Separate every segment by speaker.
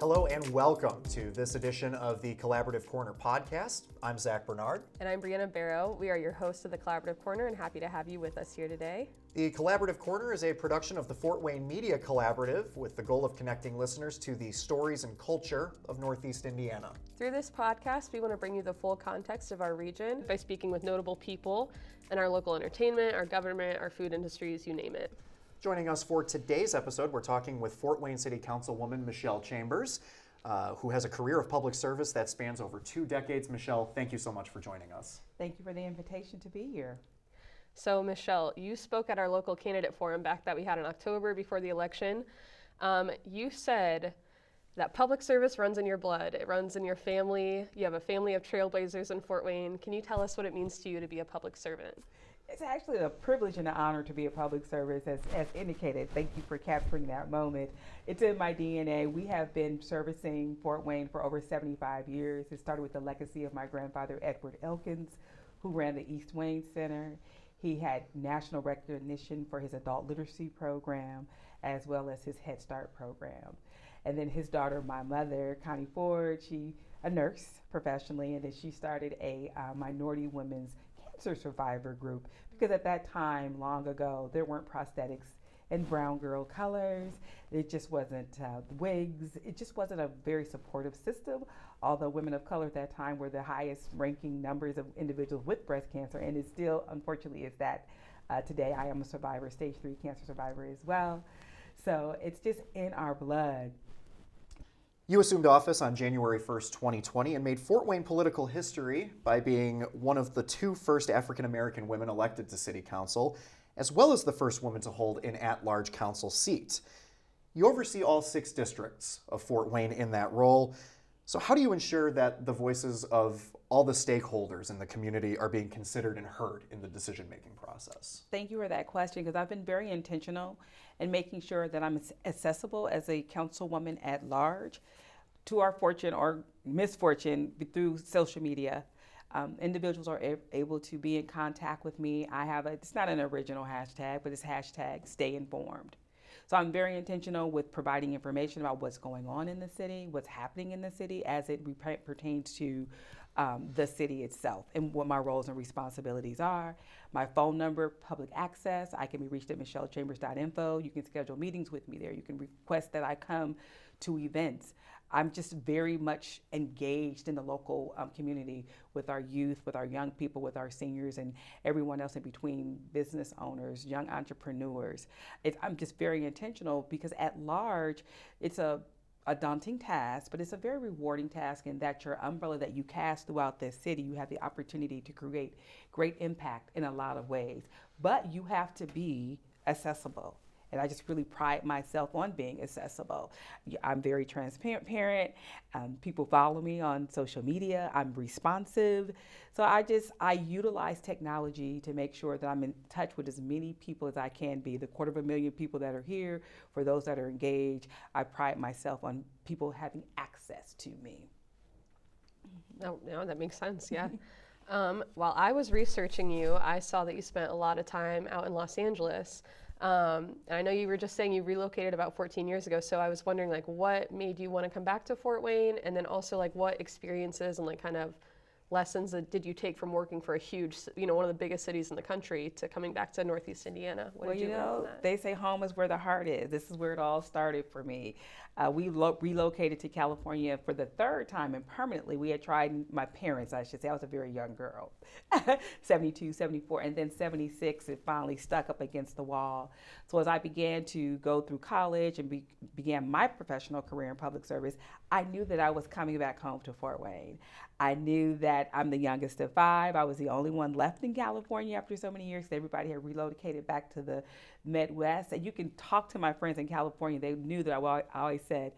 Speaker 1: Hello and welcome to this edition of the Collaborative Corner podcast. I'm Zach Bernard.
Speaker 2: And I'm Brianna Barrow. We are your hosts of the Collaborative Corner and happy to have you with us here today.
Speaker 1: The Collaborative Corner is a production of the Fort Wayne Media Collaborative with the goal of connecting listeners to the stories and culture of Northeast Indiana.
Speaker 2: Through this podcast, we want to bring you the full context of our region by speaking with notable people in our local entertainment, our government, our food industries, you name it.
Speaker 1: Joining us for today's episode, we're talking with Fort Wayne City Councilwoman Michelle Chambers, who has a career of public service that spans over 2 decades. Michelle, thank you so much for joining us.
Speaker 3: Thank you for the invitation to be here.
Speaker 2: So Michelle, you spoke at our local candidate forum back that we had in October before the election. You said that public service runs in your blood. It runs in your family. You have a family of trailblazers in Fort Wayne. Can you tell us what it means to you to be a public servant?
Speaker 3: It's actually a privilege and an honor to be a public service, as indicated. Thank you for capturing that moment. It's in my DNA. We have been servicing Fort Wayne for over 75 years. It started with the legacy of my grandfather, Edward Elkins, who ran the East Wayne Center. He had national recognition for his adult literacy program, as well as his Head Start program. And then his daughter, my mother, Connie Ford, she a nurse professionally, and then she started a minority women's cancer survivor group, because at that time, long ago, there weren't prosthetics in brown girl colors. It just wasn't wigs. It just wasn't a very supportive system, although women of color at that time were the highest ranking numbers of individuals with breast cancer, and it still, unfortunately, is that today. I am a survivor, stage 3 cancer survivor as well. So it's just in our blood.
Speaker 1: You assumed office on January 1st, 2020, and made Fort Wayne political history by being one of the 2 first African-American women elected to City Council, as well as the first woman to hold an at-large council seat. You oversee all 6 districts of Fort Wayne in that role. So how do you ensure that the voices of all the stakeholders in the community are being considered and heard in the decision-making process?
Speaker 3: Thank you for that question, because I've been very intentional in making sure that I'm accessible as a councilwoman at large. To our fortune or misfortune, through social media, individuals are able to be in contact with me. I have it's not an original hashtag, but it's hashtag stay informed. So I'm very intentional with providing information about what's going on in the city, what's happening in the city as it pertains to the city itself, and what my roles and responsibilities are. My phone number, public access. I can be reached at michellechambers.info. You can schedule meetings with me there. You can request that I come to events. I'm just very much engaged in the local community with our youth, with our young people, with our seniors, and everyone else in between, business owners, young entrepreneurs. I'm just very intentional, because at large, it's a daunting task, but it's a very rewarding task in that your umbrella that you cast throughout the city, you have the opportunity to create great impact in a lot of ways. But you have to be accessible. And I just really pride myself on being accessible. I'm very transparent. People follow me on social media. I'm responsive. So I utilize technology to make sure that I'm in touch with as many people as I can be. The 250,000 people that are here, for those that are engaged, I pride myself on people having access to me.
Speaker 2: No, that makes sense, yeah. While I was researching you, I saw that you spent a lot of time out in Los Angeles. And I know you were just saying you relocated about 14 years ago, so I was wondering, like, what made you want to come back to Fort Wayne, and then also, like, what experiences and, like, kind of lessons that did you take from working for a huge, one of the biggest cities in the country to coming back to Northeast Indiana? What did you learn from that?
Speaker 3: They say home is where the heart is. This is where it all started for me. We relocated to California for the 3rd time, and permanently. We had tried, my parents, I should say, I was a very young girl, 72, 74, and then 76, it finally stuck up against the wall. So as I began to go through college and began my professional career in public service, I knew that I was coming back home to Fort Wayne. I knew that I'm the youngest of 5. I was the only one left in California after so many years. Everybody had relocated back to the Midwest. And you can talk to my friends in California. They knew that I always said,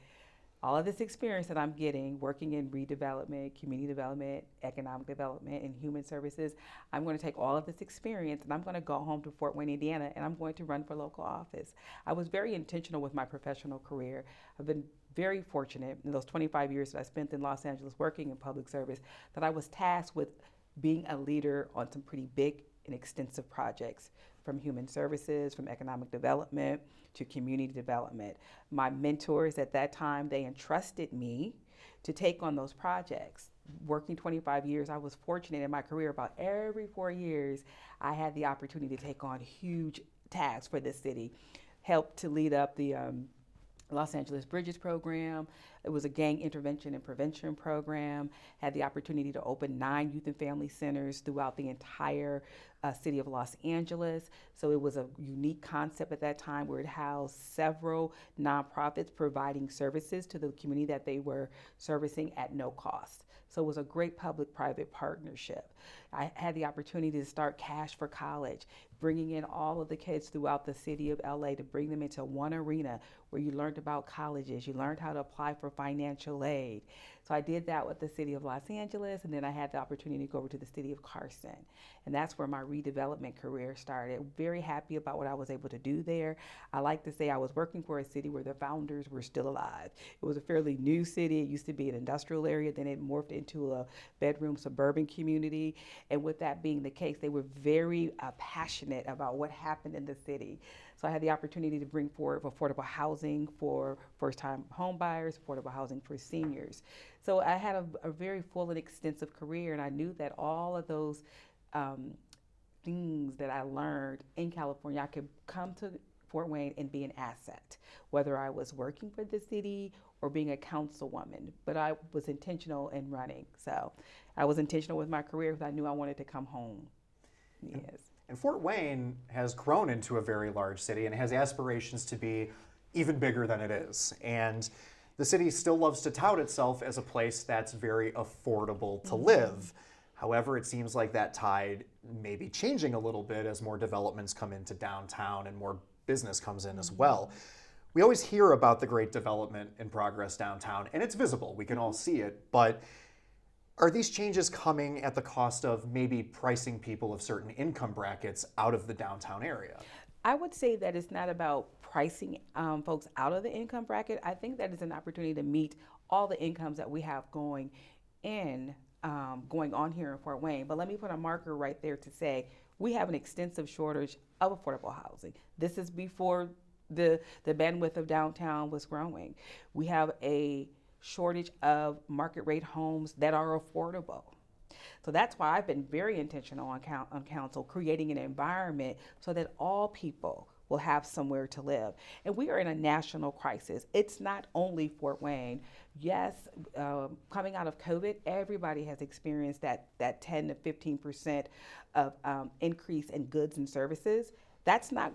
Speaker 3: all of this experience that I'm getting working in redevelopment, community development, economic development, and human services, I'm going to take all of this experience and I'm going to go home to Fort Wayne, Indiana, and I'm going to run for local office. I was very intentional with my professional career. I've been very fortunate in those 25 years that I spent in Los Angeles working in public service that I was tasked with being a leader on some pretty big and extensive projects. from human services, from economic development to community development. My mentors at that time, they entrusted me to take on those projects. Working 25 years, I was fortunate in my career. About every 4 years, I had the opportunity to take on huge tasks for this city. Helped to lead up the Los Angeles Bridges program. It was a gang intervention and prevention program. Had the opportunity to open 9 youth and family centers throughout the entire city of Los Angeles. So it was a unique concept at that time where it housed several nonprofits providing services to the community that they were servicing at no cost. So it was a great public-private partnership. I had the opportunity to start Cash for College, bringing in all of the kids throughout the city of LA to bring them into one arena where you learned about colleges, you learned how to apply for financial aid. So I did that with the city of Los Angeles, and then I had the opportunity to go over to the city of Carson. And that's where my redevelopment career started. Very happy about what I was able to do there. I like to say I was working for a city where the founders were still alive. It was a fairly new city. It used to be an industrial area, then it morphed into a bedroom suburban community. And with that being the case, they were very passionate about what happened in the city. So I had the opportunity to bring forward affordable housing for first-time home buyers, affordable housing for seniors. So I had a very full and extensive career, and I knew that all of those things that I learned in California, I could come to Fort Wayne and be an asset, whether I was working for the city or being a councilwoman. But I was intentional in running. So I was intentional with my career because I knew I wanted to come home. Yes.
Speaker 1: And Fort Wayne has grown into a very large city and has aspirations to be even bigger than it is. And the city still loves to tout itself as a place that's very affordable to live. However, it seems like that tide may be changing a little bit as more developments come into downtown and more business comes in as well. We always hear about the great development in progress downtown, and it's visible. We can all see it. But are these changes coming at the cost of maybe pricing people of certain income brackets out of the downtown area?
Speaker 3: I would say that it's not about pricing folks out of the income bracket. I think that is an opportunity to meet all the incomes that we have going on here in Fort Wayne. But let me put a marker right there to say we have an extensive shortage of affordable housing. This is before the bandwidth of downtown was growing. We have a shortage of market rate homes that are affordable. So that's why I've been very intentional on council, creating an environment so that all people will have somewhere to live. And we are in a national crisis. It's not only Fort Wayne. Yes, coming out of COVID, everybody has experienced that 10 to 15% of increase in goods and services.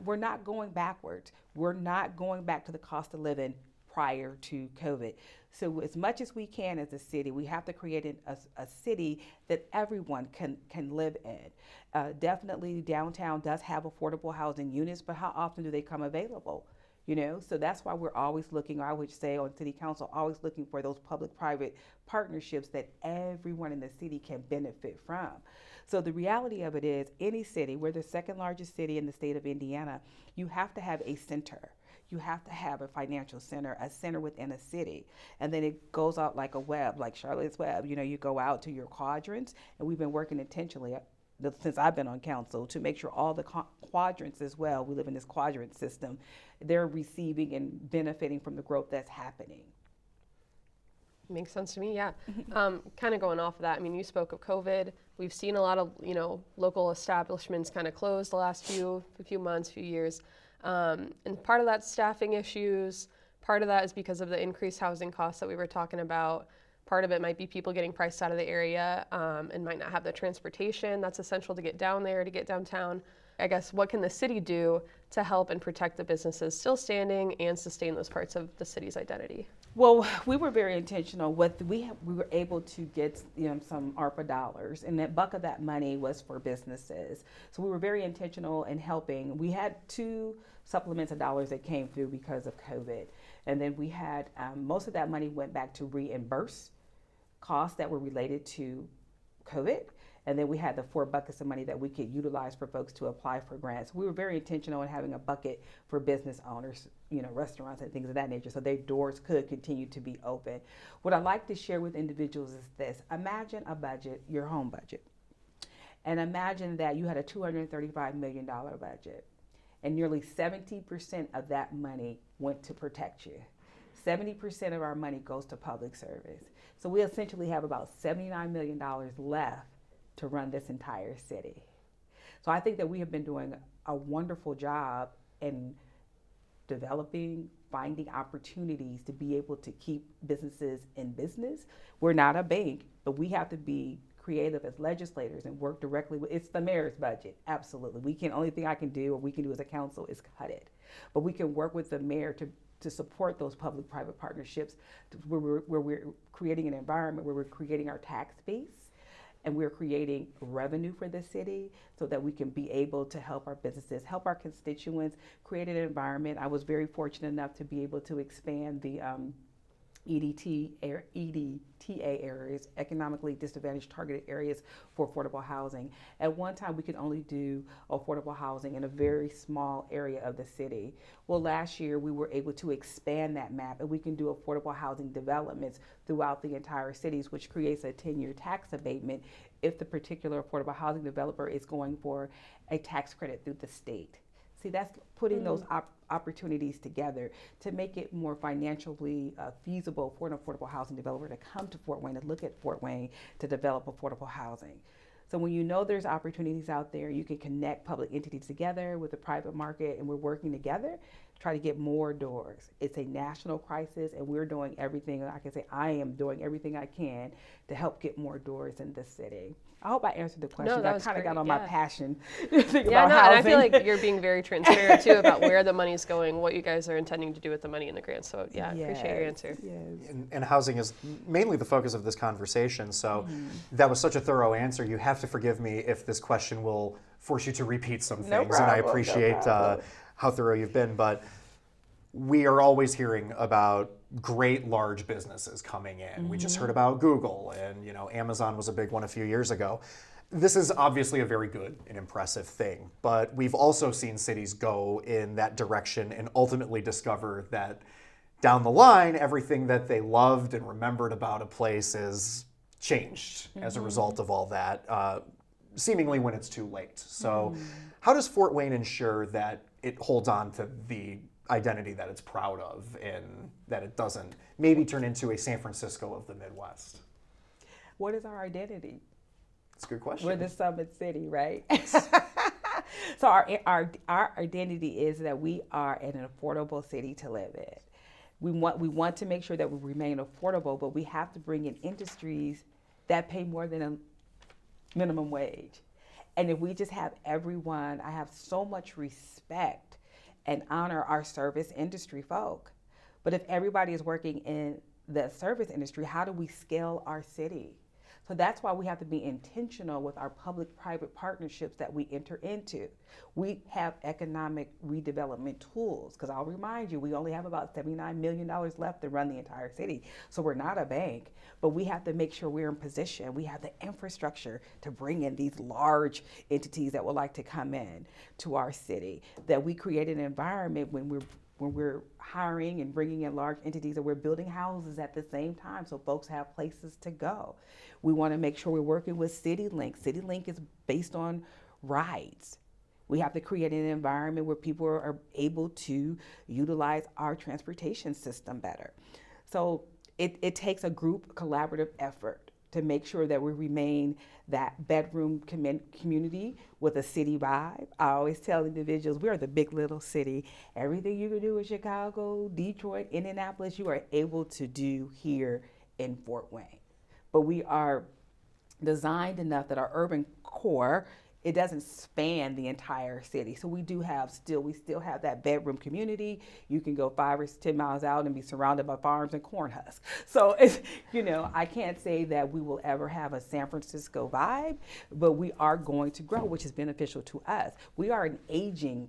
Speaker 3: We're not going backwards. We're not going back to the cost of living prior to COVID. So as much as we can as a city, we have to create a city that everyone can live in. Definitely downtown does have affordable housing units, but how often do they come available? So that's why we're always looking, I would say on city council, always looking for those public-private partnerships that everyone in the city can benefit from. So the reality of it is, any city, we're the second largest city in the state of Indiana, you have to have a center. You have to have a financial center, a center within a city. And then it goes out like a web, like Charlotte's Web. You go out to your quadrants, and we've been working intentionally since I've been on council to make sure all the quadrants as well, we live in this quadrant system, they're receiving and benefiting from the growth that's happening.
Speaker 2: Makes sense to me, yeah. Kind of going off of that, I mean, you spoke of COVID. We've seen a lot of, local establishments kind of close the last few months, few years. And part of that's staffing issues. Part of that is because of the increased housing costs that we were talking about. Part of it might be people getting priced out of the area and might not have the transportation that's essential to get down there, to get downtown. I guess, what can the city do to help and protect the businesses still standing and sustain those parts of the city's identity?
Speaker 3: Well, we were very intentional. We were able to get some ARPA dollars, and that buck of that money was for businesses. So we were very intentional in helping. We had 2 supplements of dollars that came through because of COVID, and then we had most of that money went back to reimburse costs that were related to COVID. And then we had the 4 buckets of money that we could utilize for folks to apply for grants. We were very intentional in having a bucket for business owners, restaurants and things of that nature, so their doors could continue to be open. What I like to share with individuals is this: imagine a budget, your home budget. And imagine that you had a $235 million budget, and nearly 70% of that money went to protect you. 70% of our money goes to public service. So we essentially have about $79 million left to run this entire city. So I think that we have been doing a wonderful job in developing, finding opportunities to be able to keep businesses in business. We're not a bank, but we have to be creative as legislators and work directly with, it's the mayor's budget, absolutely. Only thing I can do, or we can do as a council, is cut it. But we can work with the mayor to support those public-private partnerships where we're creating an environment where we're creating our tax base and we're creating revenue for the city so that we can be able to help our businesses, help our constituents, create an environment. I was very fortunate enough to be able to expand the EDTA areas, economically disadvantaged targeted areas, for affordable housing. At one time, we could only do affordable housing in a very small area of the city. Well, last year, we were able to expand that map, and we can do affordable housing developments throughout the entire cities, which creates a 10-year tax abatement if the particular affordable housing developer is going for a tax credit through the state. See, that's putting those opportunities together to make it more financially feasible for an affordable housing developer to come to Fort Wayne, to look at Fort Wayne, to develop affordable housing. So when you know there's opportunities out there, you can connect public entities together with the private market, and we're working together to try to get more doors. It's a national crisis, and we're doing everything, I can say I am doing everything I can to help get more doors in the city. I hope I answered the question.
Speaker 2: No, that
Speaker 3: I
Speaker 2: was
Speaker 3: kind of
Speaker 2: great,
Speaker 3: got on
Speaker 2: yeah.
Speaker 3: my passion.
Speaker 2: Yeah,
Speaker 3: about
Speaker 2: no, and I
Speaker 3: housing.
Speaker 2: feel like you're being very transparent too about where the money's going, what you guys are intending to do with the money in the grant. So yeah, I appreciate your answer.
Speaker 3: Yes.
Speaker 1: And housing is mainly the focus of this conversation, so that was such a thorough answer. You have to forgive me if this question will force you to repeat some things,
Speaker 3: No
Speaker 1: and I
Speaker 3: problem,
Speaker 1: appreciate
Speaker 3: no problem.
Speaker 1: how thorough you've been, but we are always hearing about great large businesses coming in. We just heard about Google, and Amazon was a big one a few years ago. This is obviously a very good and impressive thing, but we've also seen cities go in that direction and ultimately discover that down the line, everything that they loved and remembered about a place is changed as a result of all that, seemingly when it's too late. So how does Fort Wayne ensure that it holds on to the identity that it's proud of and that it doesn't maybe turn into a San Francisco of the Midwest?
Speaker 3: What is our identity?
Speaker 1: That's a good question.
Speaker 3: We're the Summit City, right? So our identity is that we are an affordable city to live in. We want to make sure that we remain affordable, but we have to bring in industries that pay more than a minimum wage. And if we just have everyone, I have so much respect and honor our service industry folk. But if everybody is working in the service industry, how do we scale our city? So that's why we have to be intentional with our public-private partnerships that we enter into. We have economic redevelopment tools, because I'll remind you, we only have about $79 million left to run the entire city. So we're not a bank, but we have to make sure we're in position. We have the infrastructure to bring in these large entities that would like to come in to our city, that we create an environment when we're hiring and bringing in large entities, and we're building houses at the same time so folks have places to go. We want to make sure we're working with CityLink. CityLink is based on rides. We have to create an environment where people are able to utilize our transportation system better. So it takes a group collaborative effort to make sure that we remain that bedroom community with a city vibe. I always tell individuals, we are the big little city. Everything you can do in Chicago, Detroit, Indianapolis, you are able to do here in Fort Wayne. But we are designed enough that our urban core, it doesn't span the entire city. So we still have that bedroom community. You can go 5 or 10 miles out and be surrounded by farms and corn husks. So it's, I can't say that we will ever have a San Francisco vibe, but we are going to grow, which is beneficial to us. We are an aging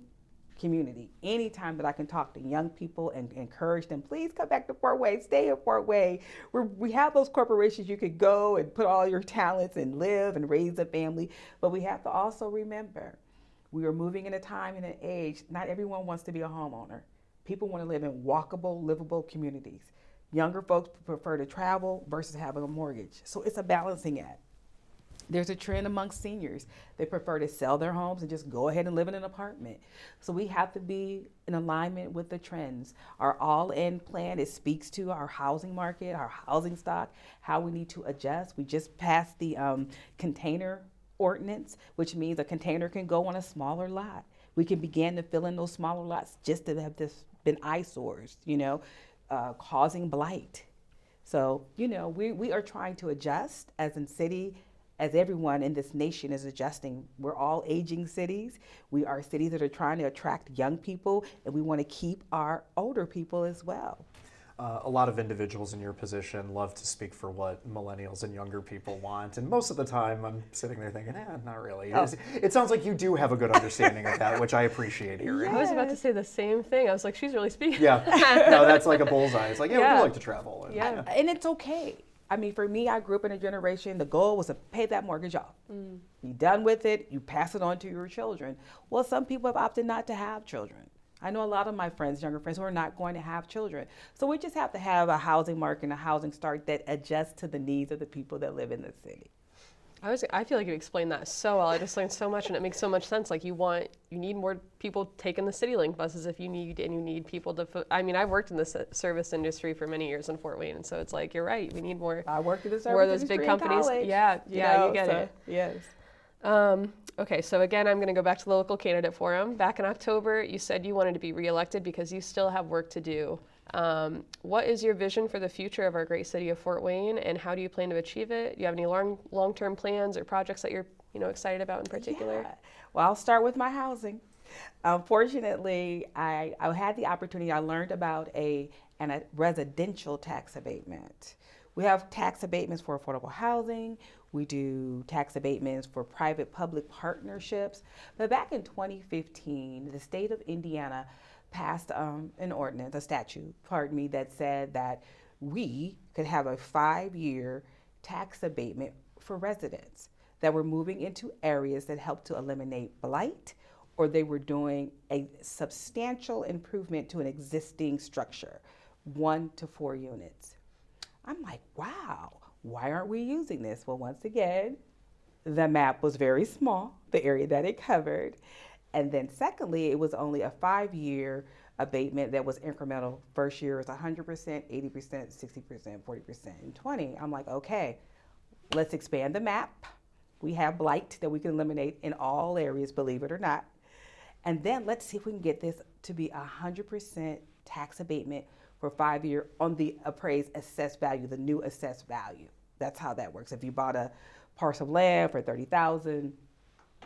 Speaker 3: community. Anytime that I can talk to young people and encourage them, please come back to Fort Wayne, stay in Fort Wayne. We have those corporations you could go and put all your talents and live and raise a family, but we have to also remember, we are moving in a time and an age, not everyone wants to be a homeowner. People want to live in walkable, livable communities. Younger folks prefer to travel versus having a mortgage. So it's a balancing act. There's a trend amongst seniors. They prefer to sell their homes and just go ahead and live in an apartment. So we have to be in alignment with the trends. Our all-in plan, it speaks to our housing market, our housing stock, how we need to adjust. We just passed the container ordinance, which means a container can go on a smaller lot. We can begin to fill in those smaller lots just to have this been eyesores, causing blight. So, we are trying to adjust as in city, as everyone in this nation is adjusting. We're all aging cities. We are cities that are trying to attract young people, and we want to keep our older people as well.
Speaker 1: A lot of individuals in your position love to speak for what millennials and younger people want, and most of the time I'm sitting there thinking, not really.
Speaker 3: Oh.
Speaker 1: It sounds like you do have a good understanding of that, which I appreciate hearing.
Speaker 2: I was about to say the same thing. I was like, she's really speaking.
Speaker 1: Yeah, no, that's like a bullseye. It's like, we
Speaker 2: Yeah.
Speaker 1: do like to travel. And,
Speaker 2: Yeah.
Speaker 3: And it's okay. I mean, for me, I grew up in a generation, the goal was to pay that mortgage off. You're done with it, you pass it on to your children. Well, some people have opted not to have children. I know a lot of my friends, younger friends, who are not going to have children. So we just have to have a housing market and a housing start that adjusts to the needs of the people that live in the city.
Speaker 2: I feel like you explained that so well. I just learned so much, and it makes so much sense. Like you need more people taking the CityLink buses if you need people to. I mean, I've worked in the service industry for many years in Fort Wayne, and so it's like you're right. We need more.
Speaker 3: I worked in the service
Speaker 2: more of those
Speaker 3: industry
Speaker 2: big
Speaker 3: in
Speaker 2: companies.
Speaker 3: college,
Speaker 2: Yeah, you get it.
Speaker 3: Yes.
Speaker 2: Okay, so again, I'm going to go back to the local candidate forum. Back in October, you said you wanted to be reelected because you still have work to do. What is your vision for the future of our great city of Fort Wayne, and how do you plan to achieve it? Do you have any long-term plans or projects that you're excited about in particular?
Speaker 3: Yeah. Well, I'll start with my housing. Fortunately, I had the opportunity. I learned about a residential tax abatement. We have tax abatements for affordable housing. We do tax abatements for private-public partnerships. But back in 2015, the state of Indiana passed an ordinance, a statute, that said that we could have a 5-year tax abatement for residents that were moving into areas that helped to eliminate blight, or they were doing a substantial improvement to an existing structure, 1 to 4 units. I'm like, wow, why aren't we using this? Well, once again, the map was very small, the area that it covered. And then secondly, it was only a 5-year abatement that was incremental. First year is 100%, 80%, 60%, 40%, and 20%. I'm like, okay, let's expand the map. We have blight that we can eliminate in all areas, believe it or not. And then let's see if we can get this to be 100% tax abatement for 5 years on the appraised assessed value, the new assessed value. That's how that works. If you bought a parcel of land for $30,000,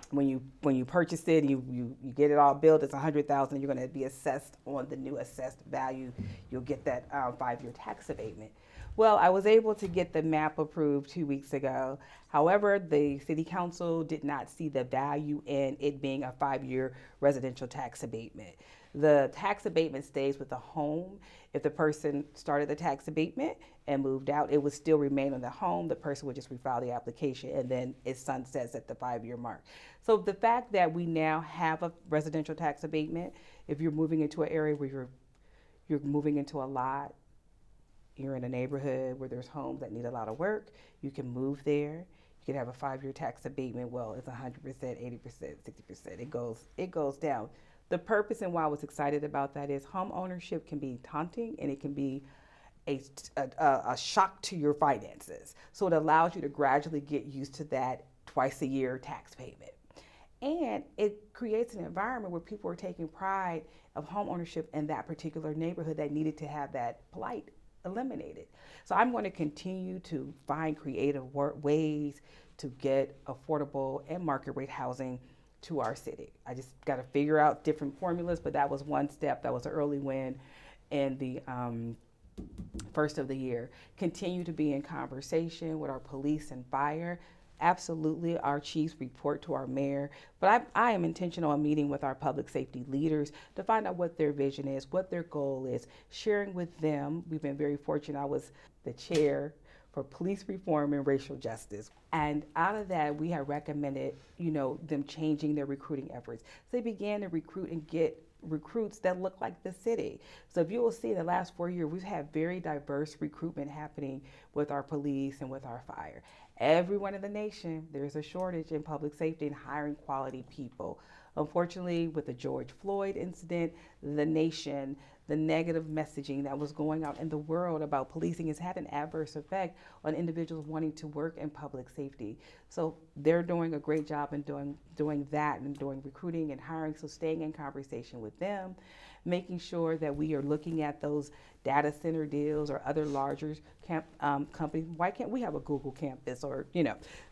Speaker 3: when you purchase it, you get it all built, it's $100,000. You're going to be assessed on the new assessed value. You'll get that 5-year tax abatement. Well, I was able to get the map approved 2 weeks ago. However, the city council did not see the value in it being a 5-year residential tax abatement. The tax abatement stays with the home. If the person started the tax abatement and moved out, it would still remain on the home. The person would just refile the application, and then it sunsets at the 5-year mark. So the fact that we now have a residential tax abatement, if you're moving into an area where you're moving into a lot, you're in a neighborhood where there's homes that need a lot of work, you can move there. You can have a 5-year tax abatement. Well, it's 100%, 80%, 60%. It goes down. The purpose and why I was excited about that is home ownership can be daunting, and it can be a shock to your finances. So it allows you to gradually get used to that twice-a-year tax payment. And it creates an environment where people are taking pride of home ownership in that particular neighborhood that needed to have that blight eliminated. So I'm going to continue to find creative ways to get affordable and market rate housing to our city. I just got to figure out different formulas, but that was one step. That was an early win in the first of the year. Continue to be in conversation with our police and fire. Absolutely, our chiefs report to our mayor, but I am intentional on meeting with our public safety leaders to find out what their vision is, what their goal is, sharing with them. We've been very fortunate. I was the chair for police reform and racial justice. And out of that, we have recommended, them changing their recruiting efforts. So they began to recruit and get recruits that look like the city. So if you will see in the last 4 years, we've had very diverse recruitment happening with our police and with our fire. Everyone in the nation, there's a shortage in public safety and hiring quality people. Unfortunately, with the George Floyd incident, the nation, the negative messaging that was going out in the world about policing has had an adverse effect on individuals wanting to work in public safety. So they're doing a great job in doing that and doing recruiting and hiring. So staying in conversation with them, making sure that we are looking at those data center deals or other larger companies. Why can't we have a Google campus or,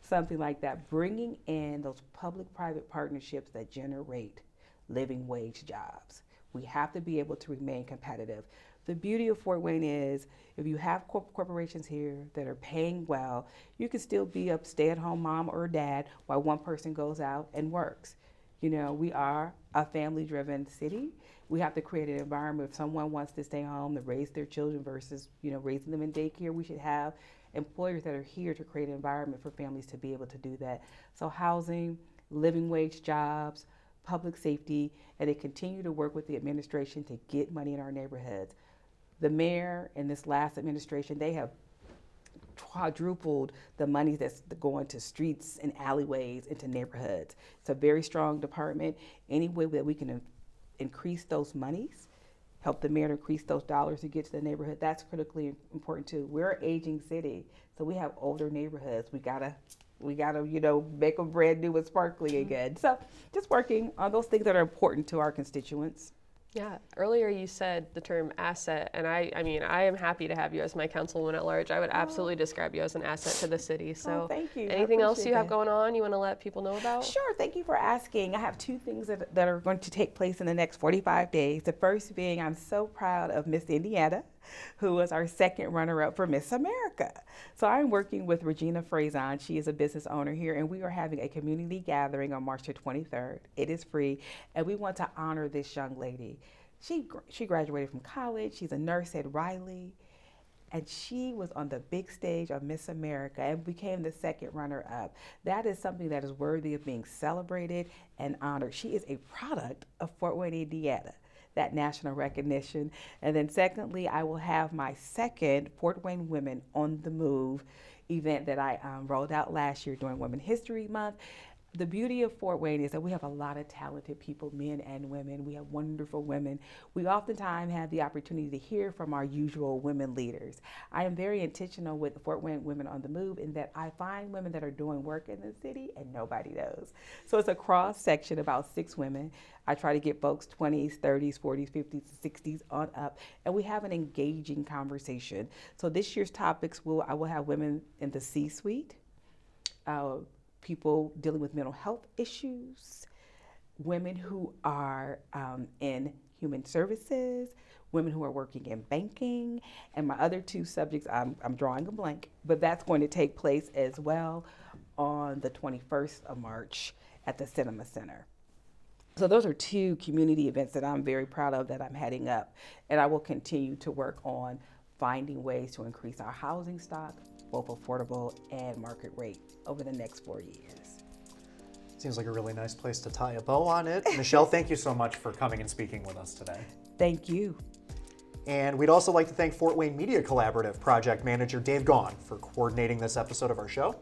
Speaker 3: something like that? Bringing in those public-private partnerships that generate living wage jobs. We have to be able to remain competitive. The beauty of Fort Wayne is if you have corporations here that are paying well, you can still be a stay-at-home mom or dad while one person goes out and works. We are a family-driven city. We have to create an environment if someone wants to stay home to raise their children versus, raising them in daycare. We should have employers that are here to create an environment for families to be able to do that. So housing, living wage jobs, public safety, and they continue to work with the administration to get money in our neighborhoods. The mayor and this last administration, they have quadrupled the money that's going to streets and alleyways into neighborhoods. It's a very strong department. Any way that we can increase those monies, help the mayor increase those dollars to get to the neighborhood, that's critically important too. We're an aging city, so we have older neighborhoods. We gotta, make them brand new and sparkly again. So just working on those things that are important to our constituents.
Speaker 2: Yeah, earlier you said the term asset, and I am happy to have you as my councilwoman at large. I would absolutely describe you as an asset to the city. So
Speaker 3: thank you.
Speaker 2: Anything else you have going on you want to let people know about?
Speaker 3: Sure, thank you for asking. I have two things that are going to take place in the next 45 days. The first being I'm so proud of Miss Indiana, who was our second runner-up for Miss America. So I'm working with Regina Frazon. She is a business owner here, and we are having a community gathering on March the 23rd. It is free, and we want to honor this young lady. She graduated from college. She's a nurse at Riley, and she was on the big stage of Miss America and became the second runner-up. That is something that is worthy of being celebrated and honored. She is a product of Fort Wayne, Indiana, that national recognition. And then secondly, I will have my second Fort Wayne Women on the Move event that I rolled out last year during Women History Month. The beauty of Fort Wayne is that we have a lot of talented people, men and women. We have wonderful women. We oftentimes have the opportunity to hear from our usual women leaders. I am very intentional with Fort Wayne Women on the Move in that I find women that are doing work in the city and nobody knows. So it's a cross section, about 6 women. I try to get folks 20s, 30s, 40s, 50s, 60s on up, and we have an engaging conversation. So this year's topics I will have women in the C-suite, people dealing with mental health issues, women who are in human services, women who are working in banking, and my other 2 subjects, I'm drawing a blank, but that's going to take place as well on the 21st of March at the Cinema Center. So those are 2 community events that I'm very proud of that I'm heading up, and I will continue to work on finding ways to increase our housing stock, both affordable and market rate, over the next 4 years.
Speaker 1: Seems like a really nice place to tie a bow on it. Michelle, thank you so much for coming and speaking with us today.
Speaker 3: Thank you.
Speaker 1: And we'd also like to thank Fort Wayne Media Collaborative project manager Dave Gaughan for coordinating this episode of our show.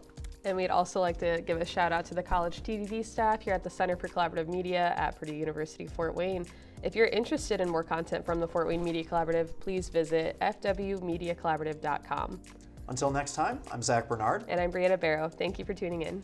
Speaker 2: And we'd also like to give a shout out to the college TDD staff here at the Center for Collaborative Media at Purdue University Fort Wayne. If you're interested in more content from the Fort Wayne Media Collaborative, please visit fwmediacollaborative.com.
Speaker 1: Until next time, I'm Zach Bernard.
Speaker 2: And I'm Brianna Barrow. Thank you for tuning in.